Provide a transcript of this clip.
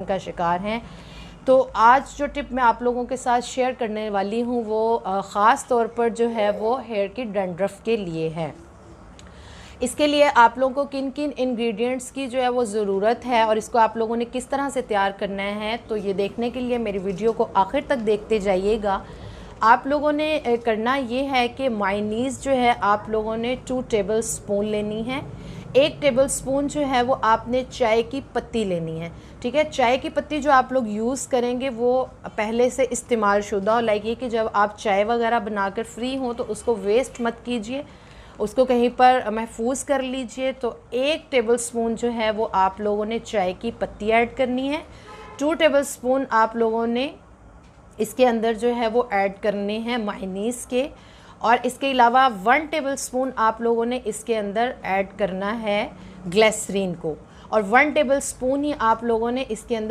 का शिकार हैं। तो आज जो टिप मैं आप लोगों के साथ शेयर करने वाली हूँ वो ख़ास तौर पर जो है वो हेयर की डैंड्रफ के लिए है। इसके लिए आप लोगों को किन किन इंग्रेडिएंट्स की जो है वो ज़रूरत है और इसको आप लोगों ने किस तरह से तैयार करना है, तो ये देखने के लिए मेरी वीडियो को आखिर तक देखते जाइएगा। आप लोगों ने करना ये है कि मायोनीज़ जो है आप लोगों ने 2 टेबल स्पून लेनी है। 1 टेबल स्पून जो है वो आपने चाय की पत्ती लेनी है। ठीक है, चाय की पत्ती जो आप लोग यूज़ करेंगे वो पहले से इस्तेमाल शुदा हो, लाइक ये कि जब आप चाय वगैरह बनाकर फ्री हों तो उसको वेस्ट मत कीजिए, उसको कहीं पर महफूज कर लीजिए। तो 1 टेबल स्पून जो है वो आप लोगों ने चाय की पत्ती ऐड करनी है। 2 टेबल स्पून आप लोगों ने इसके अंदर जो है वो ऐड करने हैं मायोनीज़ के, और इसके अलावा 1 टेबल स्पून आप लोगों ने इसके अंदर ऐड करना है ग्लिसरीन को, और 1 टेबल स्पून ही आप लोगों ने इसके अंदर